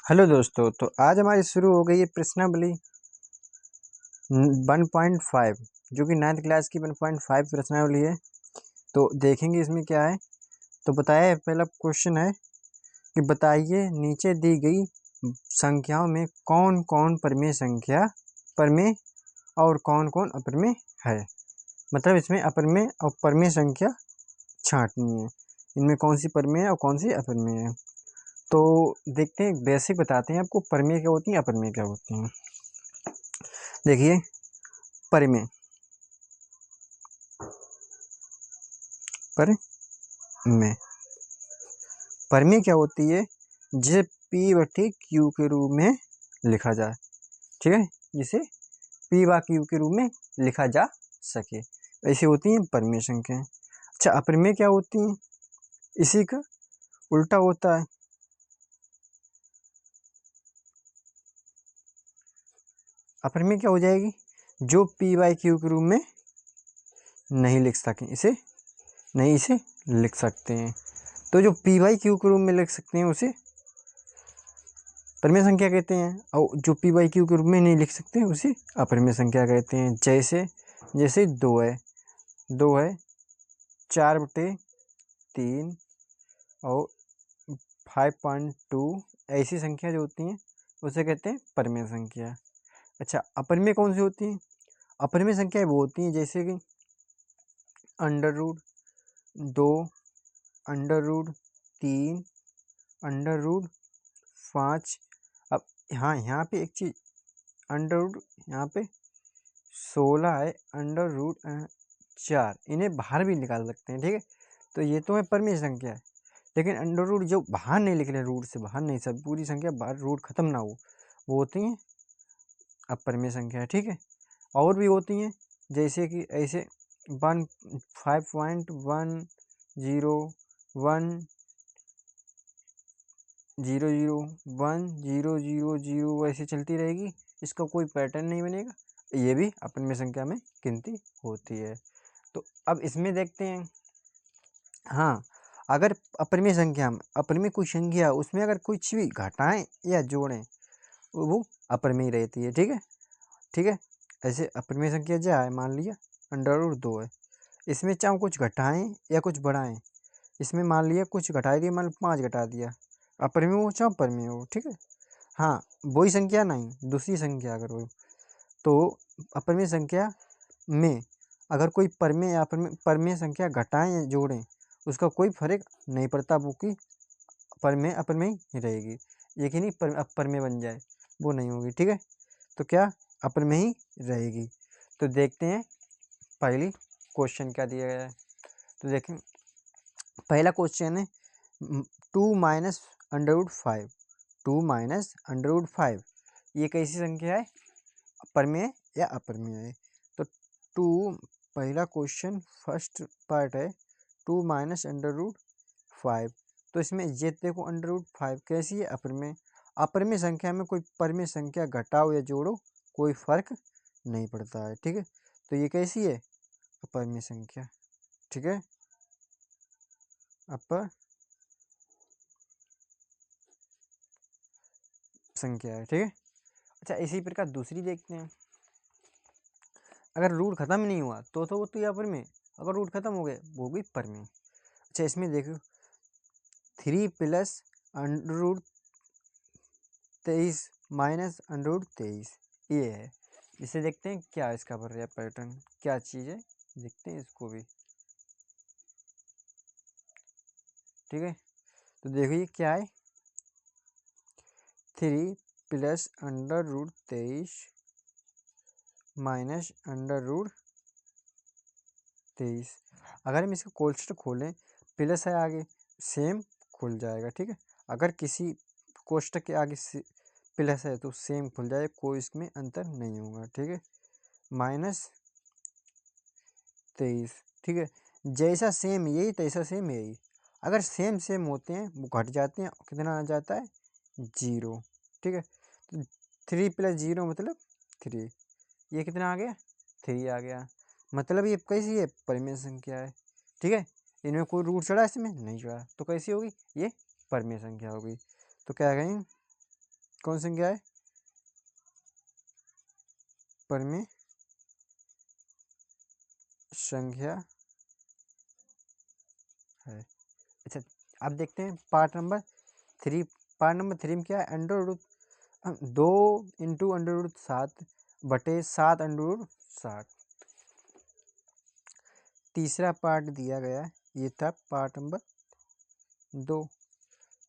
Hello दोस्तों, तो आज हमारी शुरू हो गई है प्रश्नावली 1.5 जो कि 9th क्लास की 1.5 प्रश्नावली है। तो देखेंगे इसमें क्या है। तो बताया पहला क्वेश्चन है कि बताइए नीचे दी गई संख्याओं में कौन कौन परमेय और कौन कौन अपरमेय है। मतलब इसमें अपरमेय और परमेय संख्या छांटनी है। इनमें कौन सी परमेय और कौन सी अपरमेय है। तो देखते हैं, बेसिक बताते हैं आपको परमेय क्या होती हैं, अपरमेय क्या होती हैं। देखिए, परमेय परमेय परमेय क्या होती है, जिसे P बटे Q के रूप में लिखा जाए। ठीक है, जिसे P व Q के रूप में लिखा जा सके, ऐसी होती हैं परमेय संख्याएं। अच्छा, अपरमेय क्या होती हैं, इसी का उल्टा होता है। अपरमेय क्या हो जाएगी, जो P बाई Q के रूप में नहीं लिख सकें, इसे लिख सकते हैं। तो जो P बाई Q के रूप में लिख सकते हैं उसे परमेय संख्या कहते हैं, और जो P बाई Q के रूप में नहीं लिख सकते हैं उसे अपरमेय संख्या कहते हैं। जैसे 2 है 4/3 और 5.2, ऐसी संख्या जो होती हैं उसे कहते हैं परमेय संख्या। अच्छा, अपरमेय कौन सी होती हैं। अपरमेय संख्या वो होती हैं जैसे कि √2, √3, √5। अब हाँ, यहाँ पे एक चीज़, अंडर यहाँ पे 16 है, √4, इन्हें बाहर भी निकाल सकते हैं। ठीक है, तो ये तो है परमेय संख्या है। लेकिन अंडर रूट जो बाहर नहीं लिख रहे, रूट से बाहर नहीं, सब पूरी संख्या बाहर रूट खत्म ना हो, वो होती हैं अपरमेय संख्या। ठीक है, और भी होती हैं जैसे कि ऐसे 5.101001000 वैसे चलती रहेगी, इसका कोई पैटर्न नहीं बनेगा, ये भी अपरमेय संख्या में गिनती होती है। तो अब इसमें देखते हैं, हाँ, अगर अपरमेय संख्या में अपरमेय कोई संख्या उसमें अगर कुछ भी घटाएं या जोड़ें वो अपरमेय रहती है। ठीक है, ऐसे अपरमेय संख्या क्या है, मान लिया √2 है, इसमें चाहे कुछ घटाएं या कुछ बढ़ाएं, इसमें मान लिया कुछ घटा दिया, मान 5 घटा दिया, अपरमेय हो चाहे परमेय हो। ठीक है, हाँ, वही संख्या नहीं, दूसरी संख्या अगर हो तो अपरमेय संख्या में अगर कोई परमेय या परमेय संख्या घटाएं या जोड़ें उसका कोई फर्क नहीं पड़ता, वो की परमेय अपरमेय ही रहेगी। ये कि नहीं अपरमेय बन जाए, वो नहीं होगी। ठीक है, तो क्या अपरमेय ही रहेगी। तो देखते हैं पहली क्वेश्चन क्या दिया गया है। तो देखें, पहला क्वेश्चन है 2 - √5, 2 - √5, ये कैसी संख्या है, परमेय या अपरमेय है। तो पहला क्वेश्चन फर्स्ट पार्ट है 2 - √5। तो इसमें ये देखो √5 कैसी है, अपरमेय। अपरमेय संख्या में कोई परमेय संख्या घटाओ या जोड़ो कोई फर्क नहीं पड़ता है। ठीक है, तो ये कैसी है, अपरमेय संख्या। ठीक है, अपर संख्या है। ठीक है, अच्छा, इसी प्रकार दूसरी देखते हैं। अगर रूट खत्म नहीं हुआ तो वो तो यहाँ पर में, अगर रूट खत्म हो गए वो भी पर में। अच्छा, इसमें देखो 3 + √23 - √23 ये है। इसे देखते हैं क्या इसका बन रहा है पैटर्न, क्या चीज़ है, देखते हैं इसको भी। ठीक है, तो देखो ये क्या है, 3 + √23 -√23। अगर हम इसका कोष्ठक खोलें, प्लस है आगे, सेम खुल जाएगा। ठीक है, अगर किसी कोष्ठक के आगे प्लस है तो सेम खुल जाएगा, कोई इसमें अंतर नहीं होगा। ठीक है, -23। ठीक है, जैसा सेम यही तैसा सेम यही, अगर सेम सेम होते हैं वो घट जाते हैं, कितना आ जाता है, 0। ठीक है, तो 3 + 0 मतलब 3, ये कितना आ गया, 3 आ गया। मतलब ये कैसी है, परमेय संख्या है। ठीक है, इनमें कोई रूट चढ़ा, इसमें नहीं चढ़ा, तो कैसी होगी, ये परमेय संख्या होगी। तो क्या कहेंगे, कौन सी संख्या है? परिमेय संख्या है। अच्छा, अब देखते हैं पार्ट नंबर 3। पार्ट नंबर 3 में क्या है? Under root 2 into under root 7 बटे 7 अंडर रूट 60। तीसरा पार्ट दिया गया है, ये था पार्ट नंबर 2।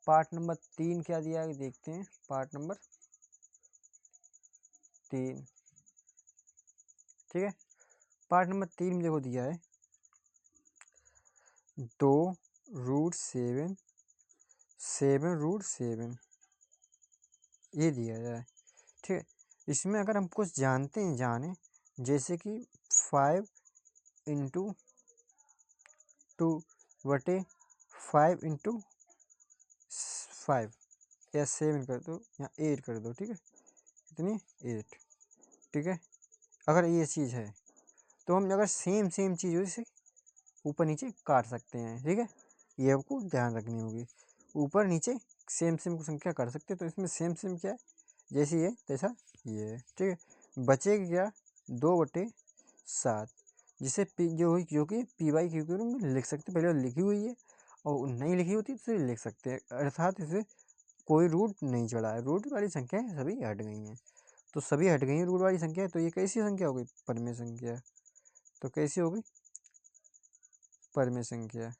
पार्ट नंबर 3 क्या दिया है देखते हैं। पार्ट नंबर 3, ठीक है। पार्ट नंबर 3 में देखो दिया है 2 रूट 7 7 रूट 7, ये दिया जाए, ठीक है। इसमें अगर हम कुछ जानते हैं, जैसे कि 5 इंटू 2 बटे 5 इंटू 5 या 7 कर दो या 8 कर दो, ठीक है। कितनी? 8, ठीक है। अगर ये चीज़ है तो हम अगर सेम चीज़ हो इसे ऊपर नीचे काट सकते हैं, ठीक है। ये आपको ध्यान रखनी होगी, ऊपर नीचे सेम संख्या कर सकते हैं। तो इसमें सेम क्या है? जैसे ये तैसा ये है, ठीक है। बचेगा क्या? 2/7, जिसे पी जो कि पी वाई क्यू के रूप में लिख सकते हैं। पहले लिखी हुई है और नहीं लिखी होती तो इसे लिख सकते हैं, अर्थात इसे कोई रूट नहीं चढ़ा है। रूट वाली संख्याएं सभी हट गई हैं, तो सभी हट गई हैं रूट वाली संख्या। तो ये कैसी संख्या हो गई? परिमेय संख्या। तो कैसी होगी? परिमेय संख्या,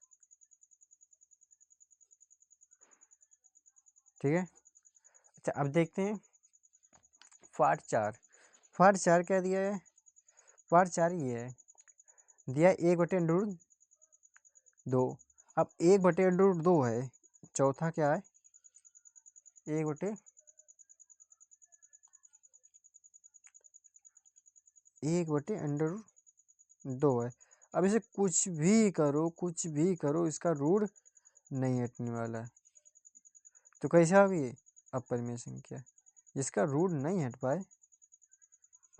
ठीक है। अच्छा, अब देखते हैं पार्ट 4। पार्ट 4 क्या दिया है? पार्ट 4 ये है, दिया है 1/√2। अब 1/√2 है, चौथा क्या है? 1/√2 है। अब इसे कुछ भी करो इसका रूट नहीं हटने वाला है। तो कैसे होगी ये? अपरिमेय संख्या। जिसका रूट नहीं हट पाए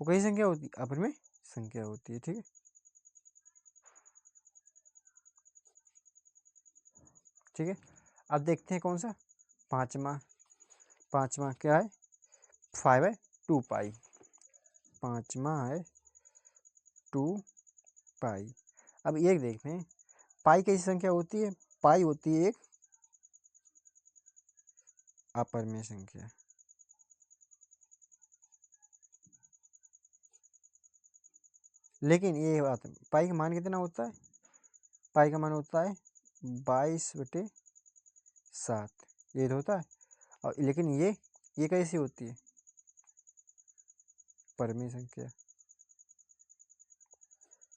वो कैसी संख्या होती है? अपरिमेय संख्या होती है, ठीक है। ठीक है, अब देखते हैं कौन सा? पाँचवा क्या है? 5/2 पाई। पाँचवा है 2 पाई। अब एक देखते हैं, पाई कैसी संख्या होती है? पाई होती है एक अपरिमेय संख्या। लेकिन ये बात है, पाई का मान कितना होता है? पाई का मान होता है 22/7, ये तो होता है। और लेकिन ये कैसी होती है? परिमेय संख्या।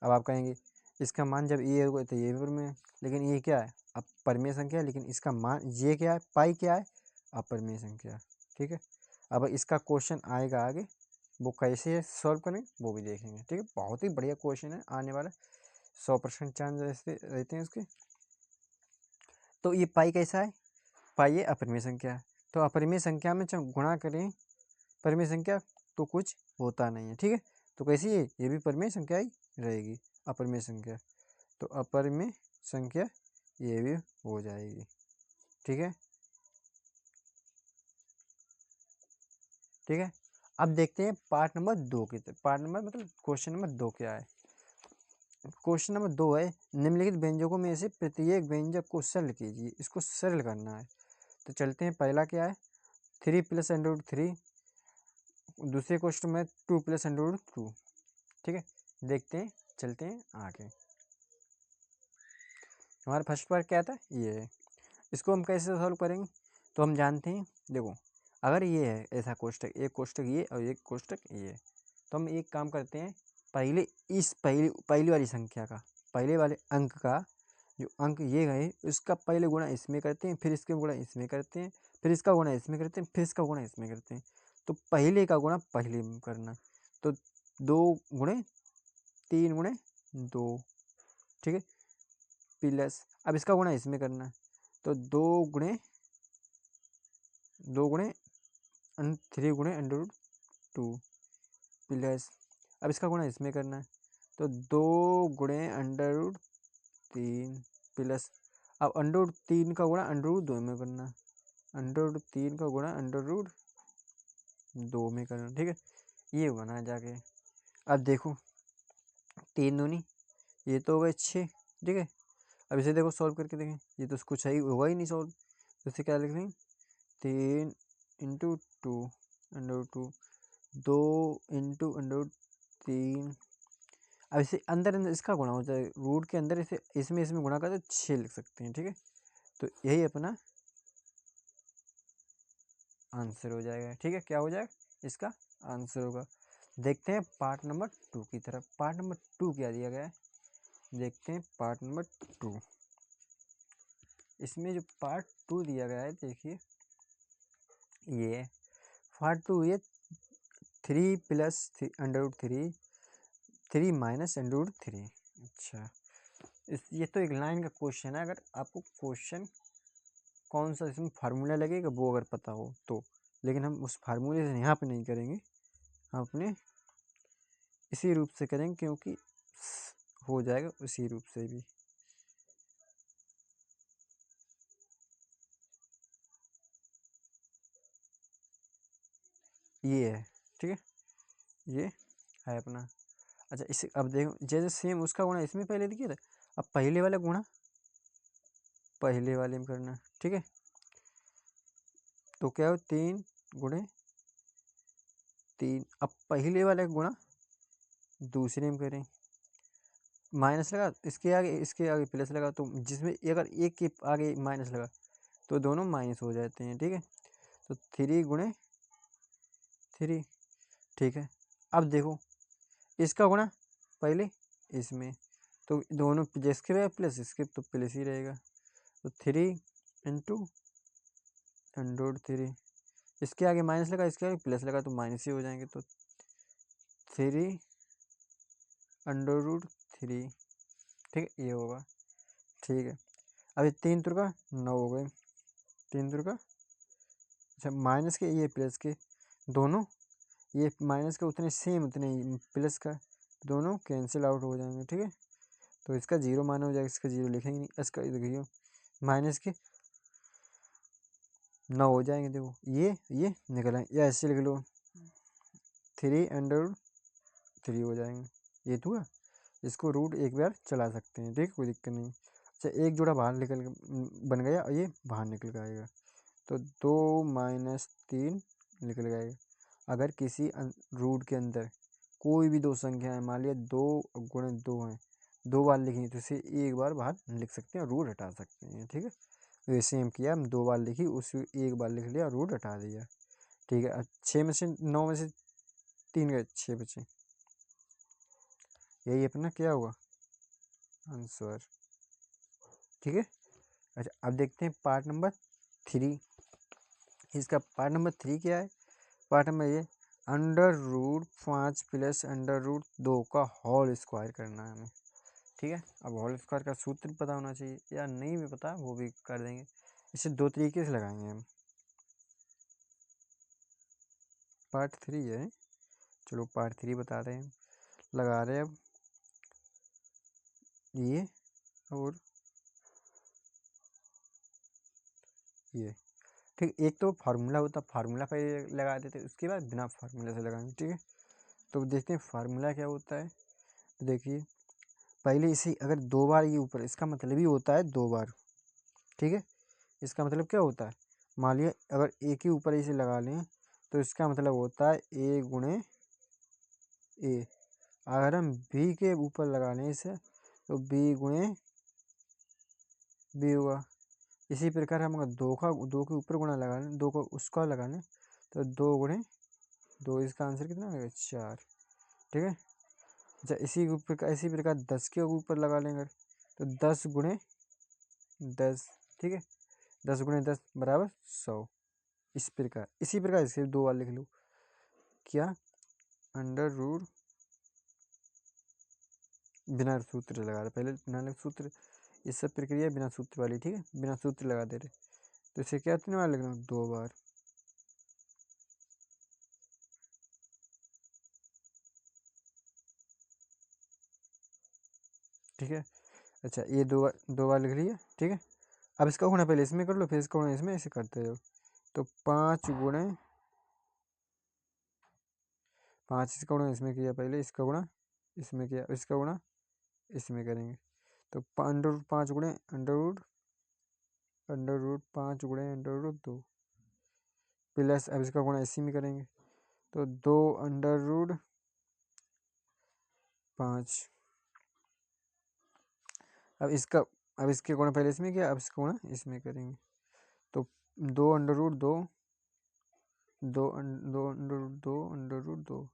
अब आप कहेंगे इसका मान जब ये होगा तो ये भी परिमेय है, लेकिन ये क्या है? अब परिमेय संख्या है, लेकिन इसका मान ये क्या है? पाई क्या है? अपरिमेय संख्या, ठीक है। अब इसका क्वेश्चन आएगा आगे, वो कैसे सॉल्व करें वो भी देखेंगे, ठीक है। बहुत ही बढ़िया क्वेश्चन है आने वाला, 100% चांस रहते हैं उसके। तो ये पाई कैसा है? पाई ये अपरिमेय संख्या है। तो अपरिमेय संख्या में जब गुणा करें परिमेय संख्या तो कुछ होता नहीं है, ठीक है। तो कैसी है? ये भी परिमेय संख्या ही रहेगी, अपरिमेय संख्या। तो अपरिमेय संख्या ये भी हो जाएगी, ठीक है। ठीक है, अब देखते हैं पार्ट नंबर 2 की तरफ। पार्ट नंबर मतलब क्वेश्चन नंबर 2 क्या है? क्वेश्चन नंबर 2 है, निम्नलिखित व्यंजकों में से प्रत्येक व्यंजक को सरल कीजिए। इसको सरल करना है। तो चलते हैं, पहला क्या है? 3 + √3। दूसरे क्वेश्चन में 2 + √2, ठीक है। देखते हैं, चलते हैं आगे। हमारा फर्स्ट पार्ट क्या था? ये है। इसको हम कैसे सॉल्व करेंगे? तो हम जानते हैं, देखो अगर ये है ऐसा कोष्टक, एक कोष्टक ये और एक कोष्टक ये, तो हम एक काम करते हैं, पहले इस पहली वाली संख्या का, पहले वाले अंक का जो अंक ये गए उसका पहले गुणा इसमें करते हैं, फिर इसके गुणा इसमें करते हैं, फिर इसका गुणा इसमें करते हैं, फिर इसका गुणा इसमें करते हैं। तो पहले का गुणा पहले में करना। तो 2 × 3 × 2, ठीक है, प्लस अब इसका गुणा इसमें करना है। तो 3 × √2 प्लस अब इसका गुणा इसमें करना है। तो 2 × √3 प्लस अब √3 का गुणा √2 में करना है। √3 का गुणा √2 2 में करना, ठीक है। ये बना जाके, अब देखो 3 दूनी, ये तो हो गए 6, ठीक है। अब इसे देखो सॉल्व करके देखें, ये तो कुछ सही होगा ही नहीं सॉल्व, तो इसे क्या लिख लेंगे, 3 इंटू 2 अंडर 2, 2 इंटू अंडर 3। अब इसे अंदर अंदर इसका गुणा हो जाए, रूट के अंदर इसे इसमें गुणा कर तो 6 लिख सकते हैं, ठीक है। तो यही अपना आंसर हो जाएगा, ठीक है। क्या हो जाएगा, इसका आंसर होगा। देखते हैं पार्ट नंबर 2 की तरफ। पार्ट नंबर 2 क्या दिया गया है, देखते हैं पार्ट नंबर 2। इसमें जो पार्ट 2 दिया गया है, देखिए ये पार्ट 2, ये 3 plus under root 3, 3 minus under root 3। अच्छा, ये तो एक लाइन का क्वेश्चन है, अगर आपको क्वेश्चन कौन सा इसमें फार्मूला लगेगा वो अगर पता हो तो, लेकिन हम उस फार्मूले से यहाँ पे नहीं करेंगे, हम अपने इसी रूप से करेंगे, क्योंकि हो जाएगा उसी रूप से भी। ये है, ठीक है, ये है अपना। अच्छा, इसे अब देखो, जैसे सेम उसका गुणा इसमें पहले दिया था, अब पहले वाला गुणा पहले वाले में करना, ठीक है। तो क्या हो, 3 गुणे 3, अब पहले वाले का गुणा दूसरे में करें, माइनस लगा इसके आगे प्लस लगा, तो जिसमें अगर एक के आगे माइनस लगा तो दोनों माइनस हो जाते हैं, ठीक है। तो 3 गुणे 3, ठीक है। अब देखो इसका गुणा पहले इसमें, तो दोनों जिसके भी प्लस इसके तो प्लस ही रहेगा, तो 3 इंटू अंडर 3, इसके आगे माइनस लगा, इसके आगे प्लस लगा, तो माइनस ही हो जाएंगे, तो 3 अंडर रूट 3, ठीक है, ये होगा, ठीक है। अभी 3 त्रिका 9 हो गए, 3 त्रिका, अच्छा माइनस के ये प्लस के दोनों, ये माइनस के उतने सेम उतने ही प्लस का, दोनों कैंसिल आउट हो जाएंगे, ठीक है। तो इसका 0 माना हो जाएगा, इसका 0 लिखेंगे नहीं, इसका देखिए माइनस के 9 हो जाएंगे, देखो ये निकल आएंगे, या ऐसे लिख लो 3 अंडर 3 हो जाएंगे, ये तो है। इसको रूट एक बार चला सकते हैं, ठीक, कोई दिक्कत नहीं। अच्छा, एक जोड़ा बाहर निकल बन गया और ये बाहर निकल आएगा, तो 2 माइनस 3 निकल जाएगा। अगर किसी रूट के अंदर कोई भी दो संख्या है, मान लिया 2 गुणे 2 हैं, 2 बार लिखेंगे तो इसे एक बार बाहर लिख सकते हैं, रूट हटा सकते हैं, ठीक है। तो सेम किया, हम 2 बार लिखी, उसे एक बार लिख लिया, रूट हटा दिया, ठीक है। 6 में से 9 में से 3 गए, 6 बचे, यही अपना क्या हुआ आंसर, ठीक है। अच्छा, अब देखते हैं पार्ट नंबर 3। इसका पार्ट नंबर 3 क्या है, पार्ट नंबर ये under root 5 plus under root 2 का होल स्क्वायर करना है हमें, ठीक है। अब होल स्क्वायर का सूत्र पता होना चाहिए, या नहीं भी पता वो भी कर देंगे। इसे 2 तरीके से लगाएंगे हम, पार्ट 3 है, चलो पार्ट 3 बता रहे हैं, लगा रहे हैं अब ये और ये, ठीक। एक तो फार्मूला होता, फार्मूला पहले लगा देते, उसके बाद बिना फार्मूला से लगाएंगे, ठीक है। तो देखते हैं फार्मूला क्या होता है, तो देखिए पहले इसे अगर 2 बार ये ऊपर, इसका मतलब ही होता है 2 बार, ठीक है। इसका मतलब क्या होता है, मान लिया अगर एक ही ऊपर इसे लगा लें तो इसका मतलब होता है ए गुणे ए। अगर हम बी के ऊपर लगा लें इसे तो बी गुणे बी हुआ। इसी प्रकार हम अगर 2 के ऊपर गुणा लगा लें, 2 को उसका लगा लें तो 2 गुणे 2, इसका आंसर कितना आएगा 4, ठीक है। अच्छा, इसी प्रकार 10 के ऊपर लगा लेंगे तो 10 गुणे 10, ठीक है, 10 गुणे 10 बराबर 100। इसी प्रकार इसे 2 बार लिख लो, क्या अंडर रूट, बिना सूत्र लगा रहे, पहले बिना सूत्र, इस सब प्रक्रिया बिना सूत्र वाली, ठीक है, बिना सूत्र लगा दे रहे, तो इसे क्या कितने बार लिखना, 2 बार, ठीक है। अच्छा, ये 2 बार लिख लिया, ठीक है। अब इसका गुणा पहले इसमें कर लो, फिर इसका गुणा इसमें, ऐसे करते रहो, तो 5 गुणे 5 इसका गुणा इसमें किया, पहले इसका गुणा इसमें किया, इसका गुणा इसमें करेंगे। तो अंडर रूट 5 गुणे अंडर रूट 5 गुणे अंडर रूट 2 प्लस, अब इसका गुणा इसी में करेंगे तो 2 अंडर रूट 5। अब इसके गुणा पहले इसमें किया, अब इसका गुणा इसमें करेंगे तो 2 under root 2 2 under root 2 under root 2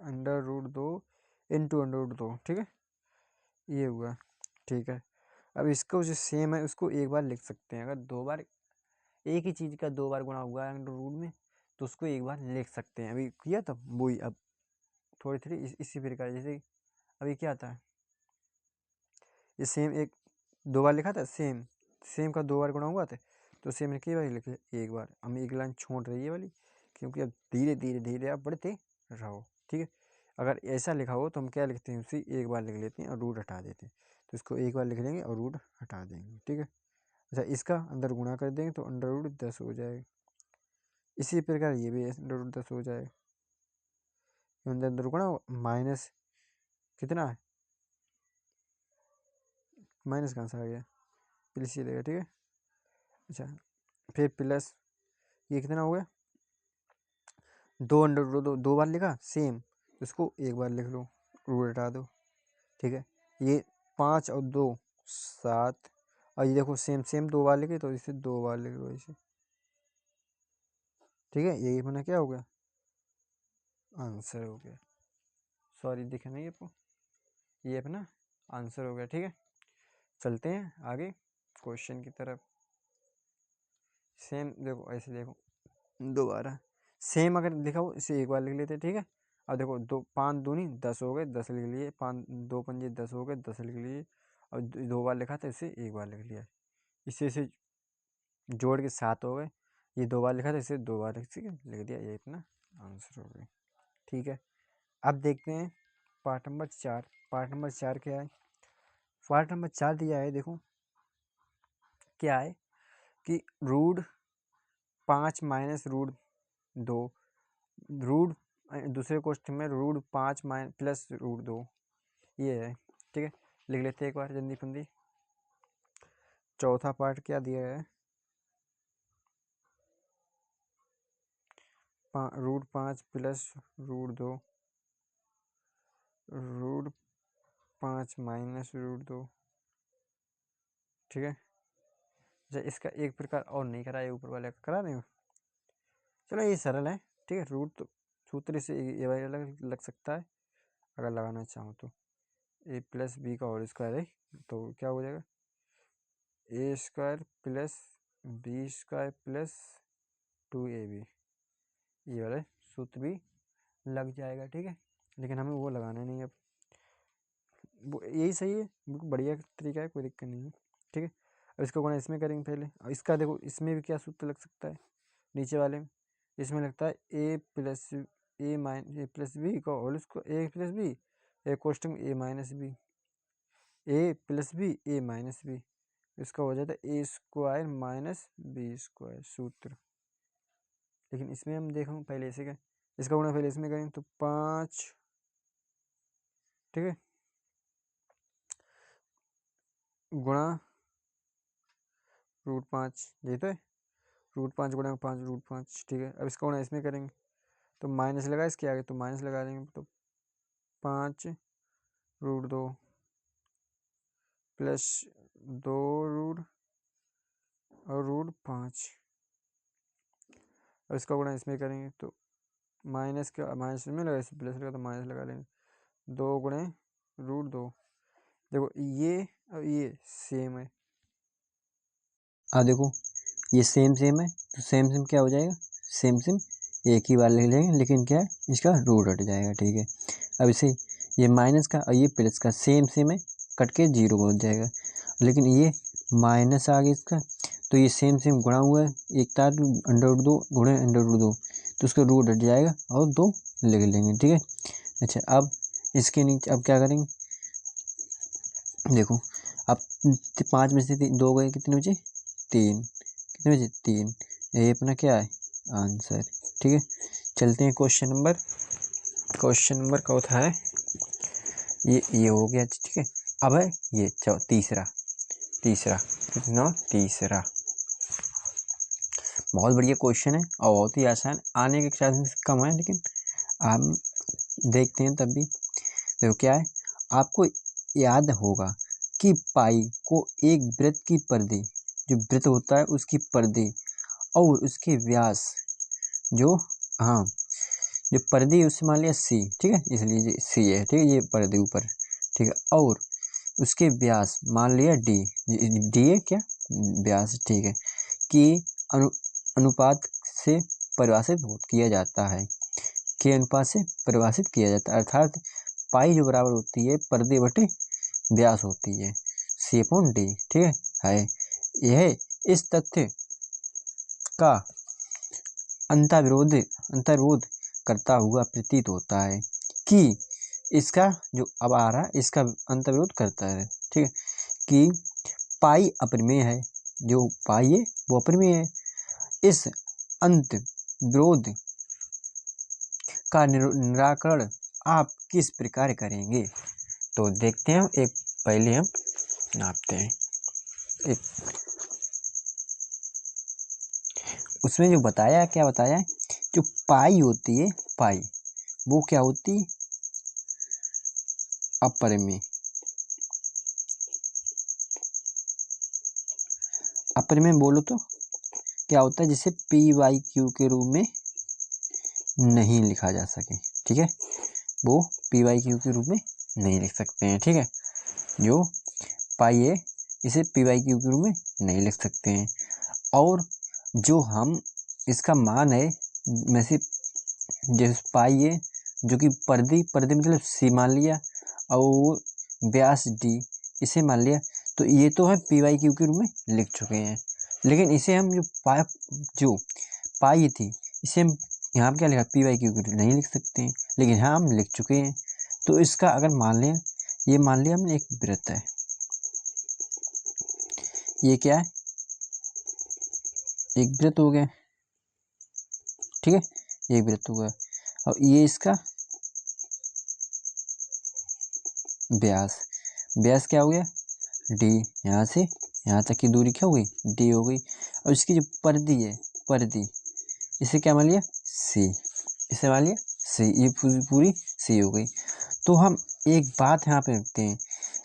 under root 2 into under root 2। ठीक है, ये हुआ। ठीक है, अब इसको जो सेम है उसको एक बार लिख सकते हैं। अगर दो बार एक ही चीज़ का दो बार गुणा हुआ है अंडर रूट में तो उसको एक बार लिख सकते हैं। अभी किया था वही, अब थोड़ी इसी प्रकार जैसे अभी क्या था, ये सेम एक दो बार लिखा था, सेम का दो बार गुणा हुआ था तो सेम ने कई बार लिखे, एक बार। हम एक लाइन छोड़ रही है वाली क्योंकि अब धीरे धीरे धीरे आप बढ़ते रहो। ठीक है, अगर ऐसा लिखा हो तो हम क्या लिखते हैं, उसी एक बार लिख लेते हैं और रूट हटा देते हैं। तो इसको एक बार लिख लेंगे और रूट हटा देंगे। ठीक है, अच्छा इसका अंदर गुणा कर देंगे तो अंडर रूट 10 हो जाएगा। इसी प्रकार ये भी अंडर रूट 10 हो जाएगा। अंदर अंदर गुणा माइनस कितना है, माइनस कहाँ से आ गया, प्लस ही रहेगा। ठीक है, अच्छा फिर प्लस ये कितना हो गया, 2 अंडर रूट 2 दो बार लिखा सेम, इसको एक बार लिख लो, रूट हटा दो। ठीक है, ये 5 और 2 7, और ये देखो सेम दो बार लिखे तो इसे दो बार लिख लो इसे। ठीक है, यही अपना क्या हो गया, आंसर हो गया। सॉरी दिखे नहीं आपको, ये अपना आंसर हो गया। ठीक है, चलते हैं आगे क्वेश्चन की तरफ। सेम देखो ऐसे देखो, दोबारा सेम अगर लिखा हो इसे एक बार लिख लेते। ठीक है, अब देखो 2 5 दूनी 10 हो गए, 10 लिख लिए, 5 2 पंजे 10 हो गए, 10 लिख लिए। और दो बार लिखा था इसे एक बार लिख लिया, इसे जोड़ के 7 हो गए। ये दो बार लिखा था इसे दो बार लिख दिया, ये इतना आंसर हो गया। ठीक है, अब देखते हैं पार्ट नंबर 4। पार्ट नंबर 4 क्या है, पार्ट नंबर 4 दिया है, देखो क्या है कि रूट 5 माइनस रूट 2, रूट दूसरे क्वेश्चन में रूट 5 प्लस रूट 2 ये है। ठीक है, लिख लेते हैं एक बार जल्दी फंदी। चौथा पार्ट क्या दिया है, root 5 plus root 2 root 5 minus root 2। ठीक है, अच्छा इसका एक प्रकार और नहीं करा है, ऊपर वाले का करा देंगे। चलो ये सरल है। ठीक है, रूट तो सूत्र से ये वाला अलग लग सकता है अगर लगाना चाहो तो, ए प्लस बी का होल स्क्वायर है तो क्या हो जाएगा, A square plus B square plus 2ab, ये वाला सूत्र भी लग जाएगा। ठीक है, लेकिन हमें वो लगाना नहीं है, अब वो यही सही है, बिल्कुल बढ़िया तरीका है, कोई दिक्कत नहीं है। ठीक है, अब इसका गुणा इसमें करेंगे पहले, और इसका देखो इसमें भी क्या सूत्र लग सकता है, नीचे वाले में इसमें लगता है ए प्लस बी का whole square, A plus B A कोष्टक A minus B, A plus B A minus B, इसका हो जाता है ए स्क्वायर माइनस बी स्क्वायर सूत्र। लेकिन इसमें हम देखो पहले इसे क्या, इसका गुणा पहले इसमें करें तो 5। ठीक है, गुणा रूट 5, ये तो है रूट 5 गुणा 5 रूट 5। ठीक है, अब इसका गुणा इसमें करेंगे तो माइनस लगा इसके आगे तो माइनस लगा देंगे तो 5 रूट 2 प्लस 2 रूट और रूट 5। अब इसका गुणा इसमें करेंगे तो माइनस में लगा, इसे प्लस लगा तो माइनस लगा लेंगे, 2 गुणे रूट 2। देखो ये और ये सेम है, देखो ये सेम है तो सेम क्या हो जाएगा, सेम एक ही बार लिख लेंगे, लेकिन क्या है इसका रूट हट जाएगा। ठीक है, अब इसे ये माइनस का और ये प्लस का सेम है, कट के 0 हो जाएगा, लेकिन ये माइनस आ गया इसका तो ये सेम गुणा हुआ है, एक तार अंडर रूट 2 गुणे अंडर रूट 2 तो उसका रूट हट जाएगा और 2 लिख लेंगे। ठीक है, अच्छा अब इसके नीचे अब क्या करेंगे, देखो अब 5 में से 2 गए, कितने बचे 3, कितने बचे 3, ये अपना क्या है आंसर। ठीक है, चलते हैं क्वेश्चन नंबर चौथा है, ये हो गया, ठीक है। अब है ये तीसरा कितना, तीसरा। बहुत बढ़िया क्वेश्चन है और बहुत ही आसान, आने के चांसेस कम है, लेकिन हम देखते हैं तब भी। तो क्या है, आपको याद होगा कि पाई को एक वृत्त की परिधि, जो वृत्त होता है उसकी परिधि और उसके व्यास, जो हाँ जो परिधि उससे मान लिया सी, ठीक है, इसलिए सी है, ठीक है, ये परिधि ऊपर, ठीक है, और उसके व्यास मान लिया डी है क्या, व्यास, ठीक है, कि अनुपात से परिभाषित किया जाता है, के अनुपात से परिभाषित किया जाता है, अर्थात पाई जो बराबर होती है परिधि बटे व्यास होती है, सी अपॉन डी, ठीक है। यह इस तथ्य का अंतर्विरोध करता हुआ प्रतीत होता है कि इसका जो अब आ रहा है, इसका अंतर्विरोध करता है, ठीक है, कि पाई अपरिमेय है, जो पाई है वो अपरिमेय है। इस अंत विरोध का निराकरण आप किस प्रकार करेंगे? तो देखते हैं, एक पहले हम नापते हैं, एक उसमें जो बताया, क्या बताया, जो पाई होती है, पाई वो क्या होती, अपरिमेय। अपरिमेय बोलो तो क्या होता है, जिसे P/Q के रूप में नहीं लिखा जा सके, ठीक है, वो P/Q के रूप में नहीं लिख सकते हैं, ठीक है, जो पाई है इसे P/Q के रूप में नहीं लिख सकते हैं। और जो हम इसका मान है में से, जैसे पाई है जो कि परिधि मतलब सी मान लिया, और व्यास डी इसे मान लिया, तो ये तो है P/Q के रूप में लिख चुके हैं, लेकिन इसे हम जो पाई थी, इसे हम यहाँ पर क्या लिखा, P/Q के रूप में नहीं लिख सकते हैं, लेकिन हाँ हम लिख चुके हैं। तो इसका अगर मान लें, ये मान लिया हमने एक वृत्त है, ये क्या है, एक वृत्त हो गया, ठीक है, एक वृत्त हो गया, और ये इसका व्यास क्या हो गया, डी, यहाँ से यहाँ तक की दूरी क्या हो गई, डी हो गई, और इसकी जो परिधि है, परिधि इसे क्या मान लिया, सी, इसे मान लिया सी, ये पूरी सी हो गई। तो हम एक बात यहाँ पे रखते हैं,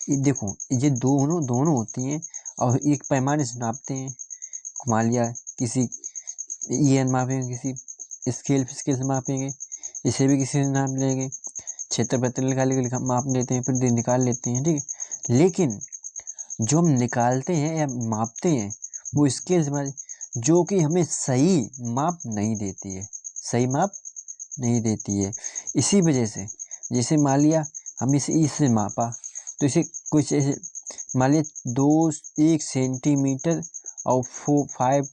ये देखो, ये दोनों होती हैं और एक पैमाने से नापते हैं, मान लिया किसी EN मापेंगे, किसी स्केल से मापेंगे, इसे भी किसी से नाप लेंगे, क्षेत्र निकाल माप लेते हैं, फिर निकाल लेते हैं, ठीक है, लेकिन जो हम निकालते हैं या मापते हैं वो स्केल से, जो कि हमें सही माप नहीं देती है, सही माप नहीं देती है। इसी वजह से जैसे मान लिया हम इसे इससे मापा, तो इसे कुछ ऐसे मान लिया 1 सेंटीमीटर और 5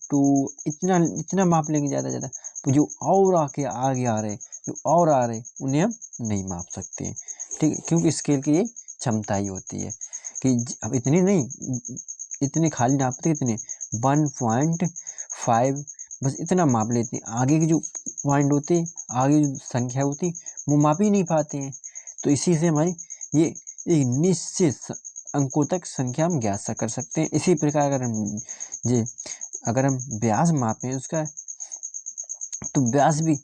इतना माप लेंगे ज़्यादा, तो जो और आगे आ रहे, जो और आ रहे उन्हें हम नहीं माप सकते हैं, ठीक है, क्योंकि स्केल की ये क्षमता ही होती है कि अब इतनी नहीं, इतने खाली नापते, इतने 1.5 बस इतना माप लेते हैं, आगे की जो पॉइंट होते, आगे जो संख्या होती वो माप ही नहीं पाते हैं। तो इसी से हमारी ये एक निश्चित अंकों तक संख्या हम ज्ञात कर सकते हैं। इसी प्रकार अगर हम व्यास मापें उसका, तो व्यास भी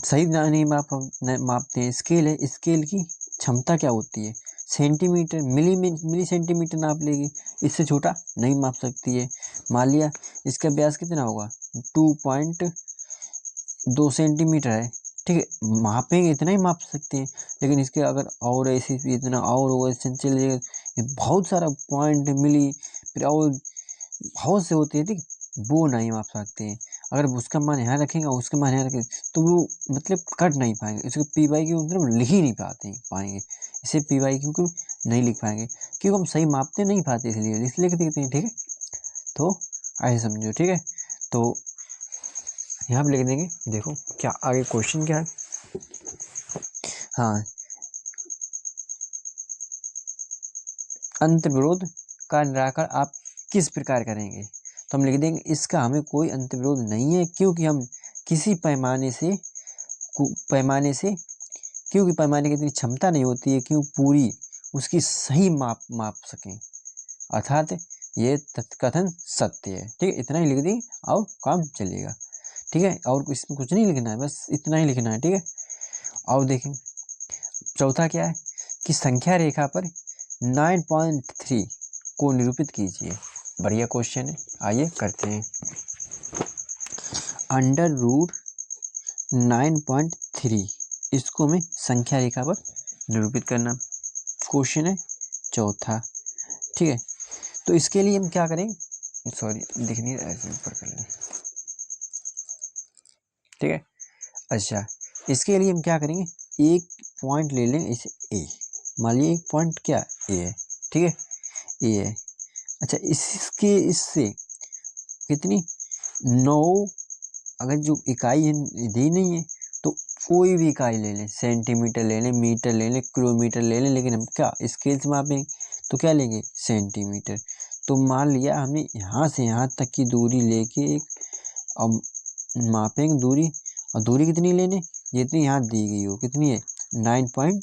सही नहीं मापते हैं। स्केल है, स्केल की क्षमता क्या होती है, सेंटीमीटर, मिली सेंटीमीटर नाप लेगी, इससे छोटा नहीं माप सकती है। मान लिया इसका व्यास कितना होगा, 2.2 सेंटीमीटर है, ठीक है, मापेंगे इतना ही माप सकते हैं, लेकिन इसके अगर और ऐसे इतना और होगा, चलिएगा बहुत सारा पॉइंट मिली, फिर और बहुत से होते हैं, ठीक, वो नहीं माप सकते हैं। अगर उसका मान यहाँ रखेंगे और उसका मान यहाँ रखेंगे तो वो मतलब कट नहीं पाएंगे, इसको P/Q मतलब लिख ही नहीं पाएंगे, इसे P/Q को नहीं लिख पाएंगे, क्योंकि हम सही मापते नहीं पाते, इसलिए लिख देते हैं, ठीक है, तो ऐसे समझो, ठीक है। तो यहाँ पर लिख देंगे, देखो क्या आगे क्वेश्चन क्या है, हाँ, अंतर्विरोध का निराकरण आप किस प्रकार करेंगे? तो हम लिख देंगे, इसका हमें कोई अंतर्विरोध नहीं है, क्योंकि हम किसी पैमाने से पैमाने से, क्योंकि पैमाने की इतनी क्षमता नहीं होती है कि वो पूरी उसकी सही माप सकें, अर्थात ये कथन सत्य है। ठीक है, इतना ही लिख दी और काम चलेगा। ठीक है, और इसमें कुछ नहीं लिखना है, बस इतना ही लिखना है। ठीक है, और देखें चौथा क्या है कि संख्या रेखा पर 9.3 को निरूपित कीजिए। बढ़िया क्वेश्चन है, आइए करते हैं। अंडर रूट 9.3 इसको हमें संख्या रेखा पर निरूपित करना क्वेश्चन है चौथा। ठीक है, तो इसके लिए हम क्या करें, सॉरी दिख नहीं रहा है, ऐसे ऊपर कर लें। ठीक है, अच्छा इसके लिए हम क्या करेंगे, एक पॉइंट ले लें इसे ए, मान लीजिए एक पॉइंट क्या ए है। ठीक है, ए है। अच्छा इसके इससे कितनी 9, अगर जो इकाई है दी नहीं है तो कोई भी इकाई ले लें, सेंटीमीटर ले लें, मीटर ले लें, किलोमीटर ले लें, लेकिन हम क्या स्केल से मापेंगे तो क्या लेंगे, सेंटीमीटर। तो मान लिया हमने यहाँ से यहाँ तक की दूरी लेके एक, अब मापेंगे दूरी, और दूरी कितनी लेने, जितनी यहाँ दी गई हो, कितनी है 9.3।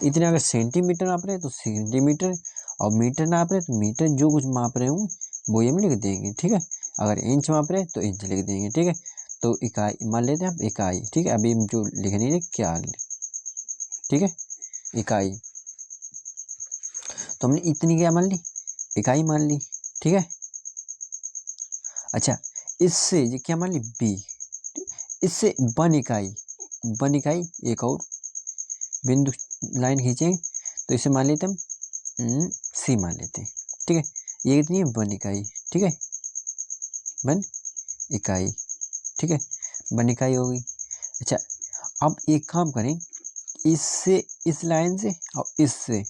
इतने अगर सेंटीमीटर नाप रहे हैं तो सेंटीमीटर, और मीटर नाप रहे हैं तो मीटर, जो कुछ माप रहे होंगे वो हम लिख देंगे। ठीक है, अगर इंच माप रहे हैं तो इंच लिख देंगे। ठीक है, तो इकाई मान लेते हैं आप इकाई। ठीक है, अभी हम जो लिख नहीं है क्या, ठीक है इकाई, तो हमने इतनी क्या मान ली, इकाई मान ली। ठीक है, अच्छा इससे ये क्या मान ली बी, इससे 1 इकाई, 1 इकाई एक और बिंदु लाइन खींचेंगे तो इसे मान लेते हम सी मान लेते हैं। ठीक है, ये कितनी है 1 इकाई। ठीक है, 1 इकाई। ठीक है, 1 इकाई हो गई। अच्छा अब एक काम करें, इससे इस लाइन से और इससे,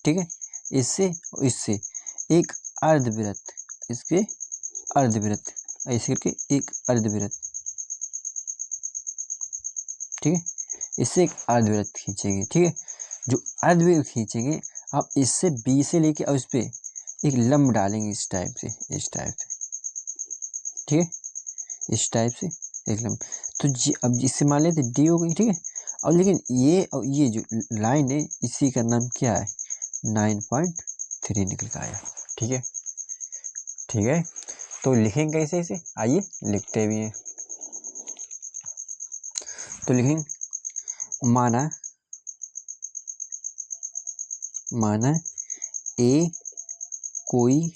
ठीक है इससे और इससे एक अर्धवृत्त, इसके अर्धवृत्त, ऐसे करके एक अर्धवृत्त। ठीक है, इससे एक अर्धवृत्त खींचेंगे। ठीक है, जो अर्धवृत्त खींचेंगे आप इससे बी से लेके और इस पे एक लंब डालेंगे इस टाइप से, इस टाइप से। ठीक है, इस टाइप से एक लंब, तो अब इससे मान लेते डी हो गई। ठीक है, और लेकिन ये और ये जो लाइन है इसी का नाम क्या है, 9.3 निकल के आया। ठीक है, ठीक है, तो लिखेंगे कैसे इसे, आइए लिखते भी हैं। तो लिखेंगे माना ए कोई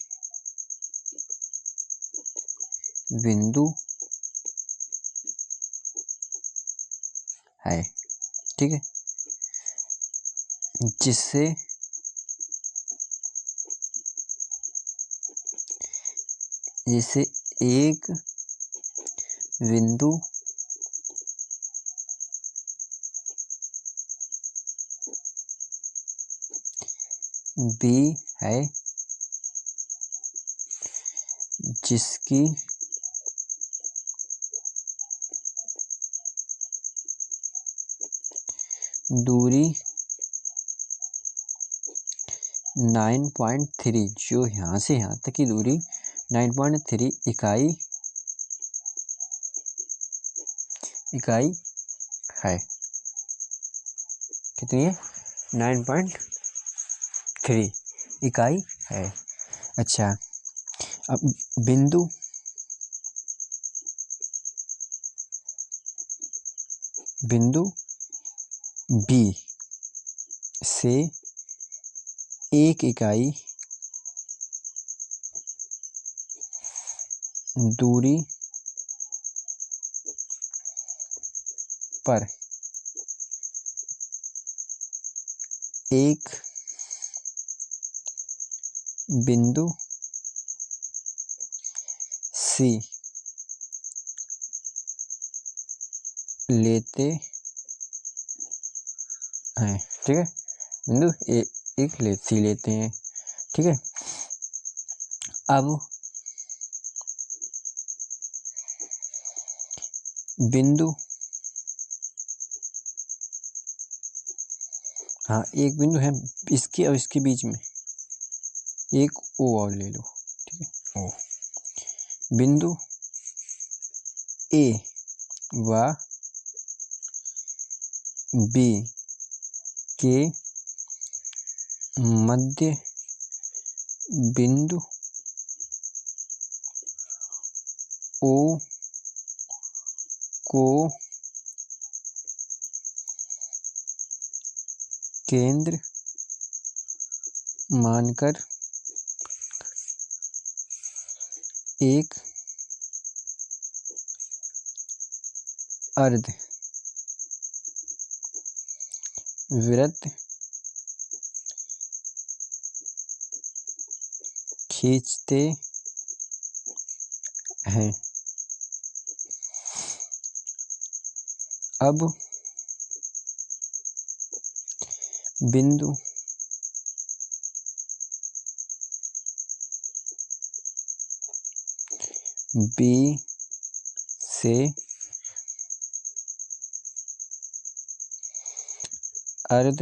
बिंदु है। ठीक है, जिससे एक बिंदु बी है जिसकी दूरी 9.3, जो यहाँ से यहाँ तक की दूरी 9.3 इकाई है। कितनी है, 9.3 इकाई है। अच्छा अब बिंदु बी से एक इकाई दूरी पर एक बिंदु सी लेते हैं। ठीक है, बिंदु एक सी लेते हैं। ठीक है, अब बिंदु, हाँ एक बिंदु है इसके और इसके बीच में, एक ओ और ले लो। ठीक है, ओ बिंदु ए व बी के मध्य बिंदु ओ को केंद्र मानकर एक अर्ध वृत्त खींचते हैं। अब बिंदु बी से अर्ध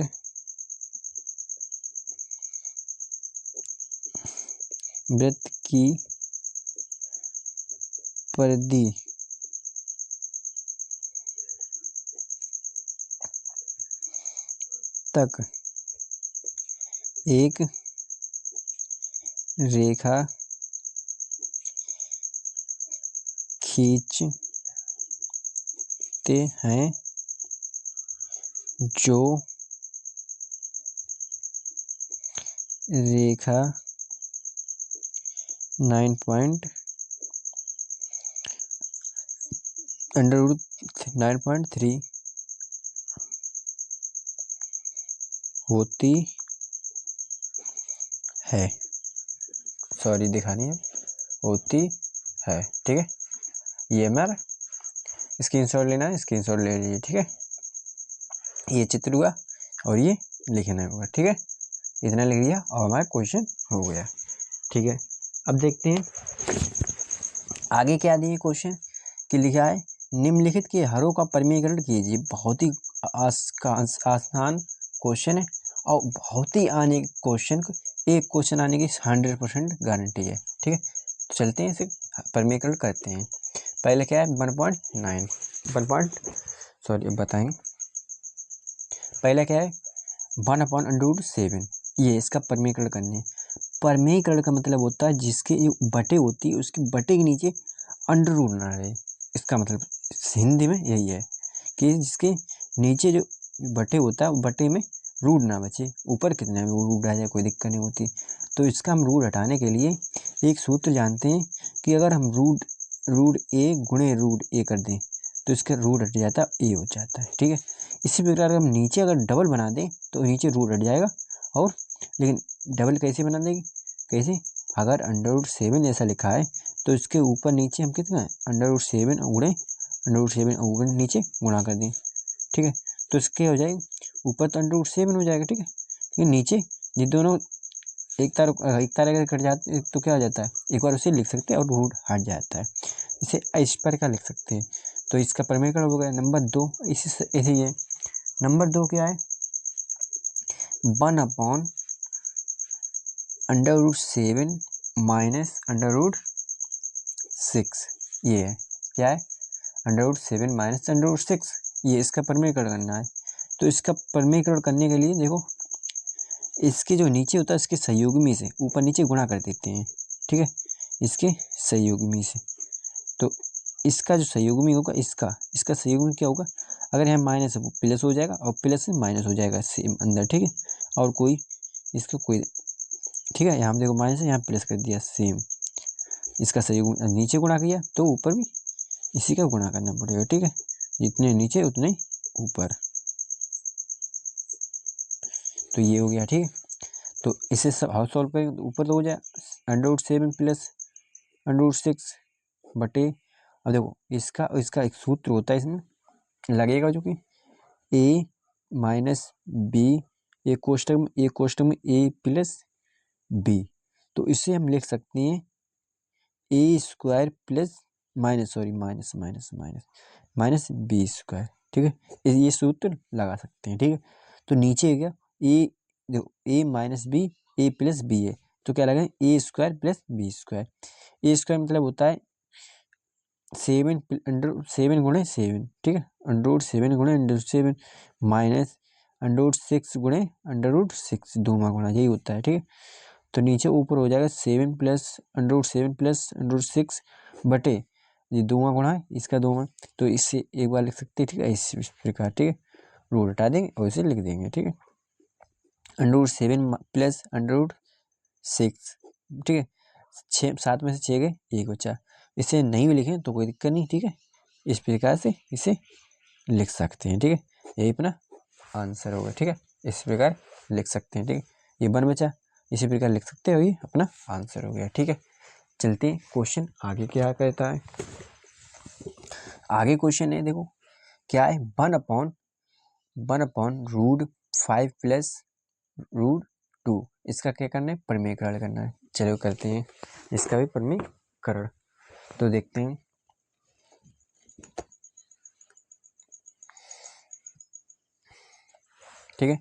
वृत्त की परिधि तक एक रेखा खींचते हैं जो रेखा 9.3 होती है। सॉरी दिखानी है, होती है। ठीक है, ये हमारा स्क्रीनशॉट लेना है, स्क्रीनशॉट ले लीजिए। ठीक है, ये चित्र हुआ और ये लिखना होगा। ठीक है, इतना लिख लिया और हमारा क्वेश्चन हो गया। ठीक है, अब देखते हैं आगे क्या दिए क्वेश्चन कि लिखा है निम्नलिखित के हरों का परिमेयकरण कीजिए। बहुत ही आसान क्वेश्चन है और बहुत ही आने क्वेश्चन एक क्वेश्चन आने की 100% गारंटी है। ठीक है, तो चलते हैं इसे परिमेयकरण करते हैं। पहले क्या है 1.9 बताएंगे। पहला क्या है 1/√7, ये इसका परिमेयकरण करने। परिमेयकरण का मतलब होता है जिसके जो बटे होती है उसके बटे के नीचे अंडर रूट ना रहे। इसका मतलब हिंदी में यही है कि जिसके नीचे जो बटे होता है बटे में रूट ना बचे, ऊपर कितने में वो रूट आ जाए कोई दिक्कत नहीं होती। तो इसका हम रूट हटाने के लिए एक सूत्र जानते हैं कि अगर हम रूट ए गुणे रूट ए कर दें तो इसका रूट हट जाता है, ए हो जाता है। ठीक है, इसी प्रकार हम नीचे अगर डबल बना दें तो नीचे रूट हट जाएगा। और लेकिन डबल कैसे बना देंगे, कैसे, अगर √7 ऐसा लिखा है तो इसके ऊपर नीचे हम कितना है √7 गुणे नीचे गुणा कर दें। ठीक है, तो इसके हो जाएगा ऊपर तो √7 हो जाएगा। ठीक है, लेकिन नीचे ये दोनों एक तार अगर कट जाते तो क्या हो जाता है, एक बार उसे लिख सकते हैं और रूट हट जाता है। इसे इस पर क्या लिख सकते हैं, तो इसका परिमेयकरण हो गया। नंबर 2 इसी से ऐसे ही है। नंबर 2 क्या है 1/√7 माइनस √6, ये है क्या है √7 माइनस √6, ये इसका परिमेयकरण करना है। तो इसका परिमेयकरण करने के लिए देखो इसके जो नीचे होता है इसके संयुग्मी से ऊपर नीचे गुणा कर देते हैं। ठीक है, इसके संयुग्मी से, तो इसका जो संयुग्मी होगा इसका संयुग्मी क्या होगा, अगर यहाँ माइनस है वो प्लस हो जाएगा और प्लस से माइनस हो जाएगा सेम अंदर। ठीक है, और कोई इसका कोई, ठीक है, यहाँ देखो माइनस है यहाँ प्लस कर दिया सेम, इसका संयुग्मी नीचे गुणा किया तो ऊपर भी इसी का गुणा करना पड़ेगा। ठीक है, जितने नीचे उतने ऊपर, तो ये हो गया। ठीक है, तो इसे सब हाउस सॉल्व करेंगे तो ऊपर तो हो जाए √7 प्लस √6 बटे, अब देखो इसका एक सूत्र होता है इसमें लगेगा जो कि a माइनस बी एक कोष्टक में a प्लस बी, तो इसे हम लिख सकते हैं a² प्लस माइनस b²। ठीक है, ये सूत्र लगा सकते हैं। ठीक है, तो नीचे क्या a, देखो a minus B a plus B है तो क्या लगा a² प्लस b²। a² मतलब होता है 7 अंडर 7 गुणे 7, ठीक है, √7 गुणे √7 माइनस √6 गुणे √6 दूमा गुणा, यही होता है, ठीक है। तो नीचे ऊपर हो जाएगा 7 प्लस √7 प्लस √6 बटे ये दूमा गुणा है, इसका दूमा, तो इससे एक बार लिख सकते हैं, ठीक है, इस प्रकार, ठीक है, रूट हटा देंगे और इसे लिख देंगे, ठीक है, √7 प्लस √6, ठीक है, 7 में से 6 गए, 1 बचा, इसे नहीं भी लिखें तो कोई दिक्कत नहीं, ठीक है, इस प्रकार से इसे लिख सकते हैं, ठीक है, यही अपना आंसर होगा, ठीक है, इस प्रकार लिख सकते हैं, ठीक है, ये 1 बचा, इसी प्रकार लिख सकते हो, ये अपना आंसर हो गया, ठीक है। चलते हैं क्वेश्चन आगे क्या कहता है। आगे क्वेश्चन है, देखो क्या है, 1/√5 प्लस √2, इसका क्या करना है, परिमेयकरण करना है। चलो करते हैं इसका भी परिमेयकरण, तो देखते हैं, ठीक है,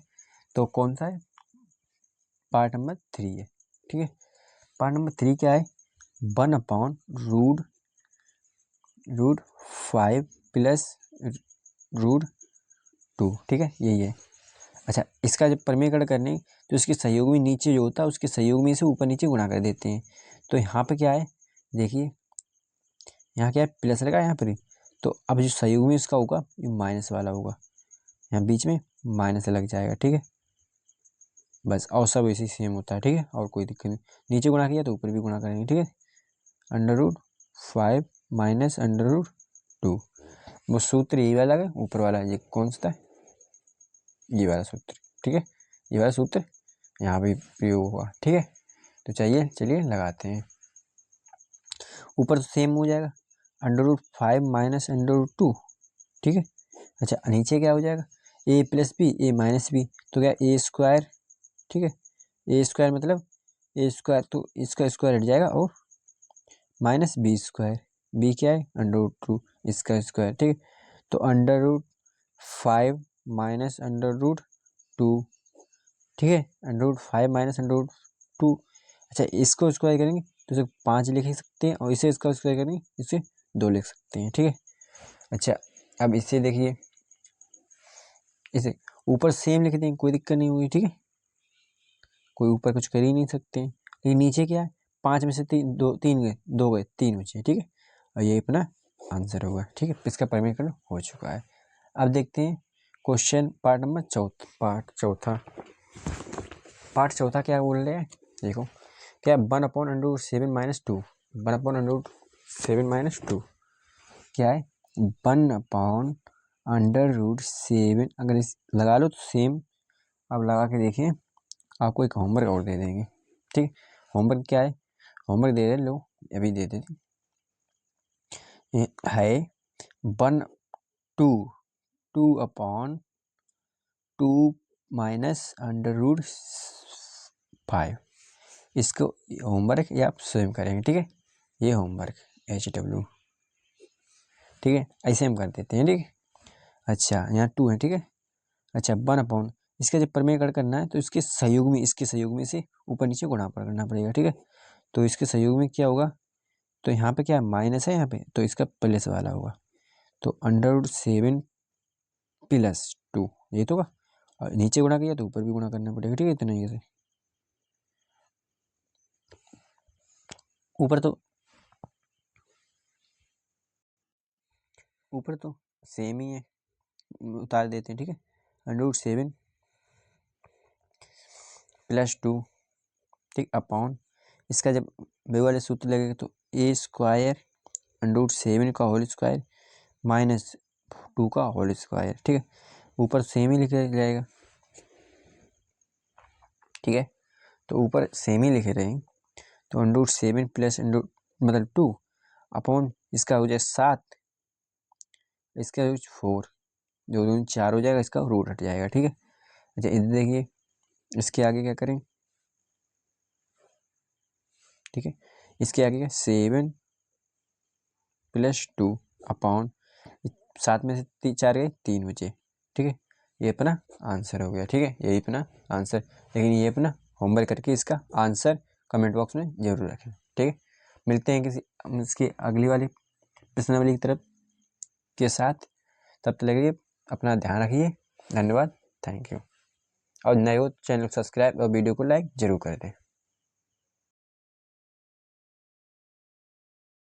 तो कौन सा है, पार्ट नंबर 3 है, ठीक है, पार्ट नंबर 3 क्या है, 1/√5 प्लस √2, ठीक है, यही है। अच्छा, इसका जब परिमेयकरण करने तो इसके सहयोग में नीचे जो होता है उसके सहयोग में से ऊपर नीचे गुणा कर देते हैं। तो यहाँ पे क्या है, देखिए यहाँ क्या है, प्लस लगा यहाँ पर ही, तो अब जो सहयोग में इसका होगा ये माइनस वाला होगा, यहाँ बीच में माइनस लग जाएगा, ठीक है, बस, और सब ऐसे सेम होता है, ठीक है, और कोई दिक्कत नहीं, नीचे गुणा किया तो ऊपर भी गुणा करेंगे, ठीक है, √5 माइनस √2, वो सूत्र यही वाला है, ऊपर वाला ये कौन सा है, ये वाला सूत्र, ठीक है, ये वाला सूत्र यहाँ पे प्रयोग हुआ, ठीक है। तो चलिए लगाते हैं, ऊपर तो सेम हो जाएगा, √5 माइनस √2, ठीक है। अच्छा, नीचे क्या हो जाएगा, a plus B, A minus B, तो क्या a स्क्वायर, ठीक है, a स्क्वायर मतलब a स्क्वायर, तो इसका स्क्वायर हट जाएगा और माइनस बी स्क्वायर, बी क्या है, √2, इसका स्क्वायर, ठीक है, तो √5 माइनस √2, ठीक है, √5 माइनस √2। अच्छा, इसको स्क्वायर करेंगे तो इसे 5 लिख सकते हैं, और इसे इसका स्क्वायर करेंगे इसे 2 लिख सकते हैं, ठीक है। अच्छा, अब इसे देखिए, इसे ऊपर सेम लिख देंगे, कोई दिक्कत नहीं हुई, ठीक है, कोई ऊपर कुछ कर ही नहीं सकते हैं, लेकिन नीचे क्या है, 5 में से 3 गए, 2 गए, 3 बचे, ठीक है, और ये अपना आंसर होगा, ठीक है, इसका परिमेयकरण हो चुका है। अब देखते हैं क्वेश्चन पार्ट नंबर चौथा क्या बोल रहे हैं, देखो क्या, 1/√7 - 2, 1/√7 - 2 क्या है, 1/√7, अगर इस लगा लो तो सेम, अब लगा के देखिए, आपको एक होमवर्क और दे देंगे, ठीक, होमवर्क क्या है, होमवर्क दे दे लो, अभी दे देते है, 2/2 माइनस √5, इसको होमवर्क या आप स्वयं करेंगे, ठीक है, ये होमवर्क HW, ठीक है, ऐसे हम कर देते हैं, ठीक है। अच्छा, यहाँ 2 है, ठीक है। अच्छा, 1/, इसका जब परिमेयकरण करना है तो इसके सहयोग में से ऊपर नीचे गुणा करना पड़ेगा, ठीक है, तो इसके सहयोग में क्या होगा, तो यहाँ पे क्या माइनस है, यहाँ पे तो इसका प्लस वाला होगा, तो √7 प्लस 2, ये तो होगा, और नीचे गुणा किया तो ऊपर भी गुणा करना पड़ेगा, ठीक है, इतना ही से ऊपर तो सेम ही है, उतार देते हैं, ठीक है, √7 प्लस 2, ठीक, अपॉन, इसका जब बे वाले सूत्र लगेगा तो a स्क्वायर √7 का होल स्क्वायर माइनस 2 का होल स्क्वायर, ठीक है, ऊपर सेम ही लिखा जाएगा, ठीक है, तो ऊपर सेम ही लिखे रहें, तो √7 प्लस मतलब 2 अपॉन, इसका हो जाए 7, इसका हो 4, जो 4 हो जाएगा, इसका रूट हट जाएगा, ठीक है। अच्छा, इधर देखिए, इसके आगे क्या करें, ठीक है, इसके आगे क्या, 7 प्लस 2 अपॉन, 7 में से 4 गए, 3 बचे, ठीक है, ये अपना आंसर हो गया, ठीक है, यही अपना आंसर, लेकिन ये अपना होमवर्क करके इसका आंसर कमेंट बॉक्स में जरूर रखें, ठीक है। मिलते हैं किसी इसकी अगली वाली प्रश्नावली की तरफ के साथ। तब तक लगे अपना ध्यान रखिए। धन्यवाद, थैंक यू। और नए हो चैनल को सब्सक्राइब और वीडियो को लाइक ज़रूर कर दें।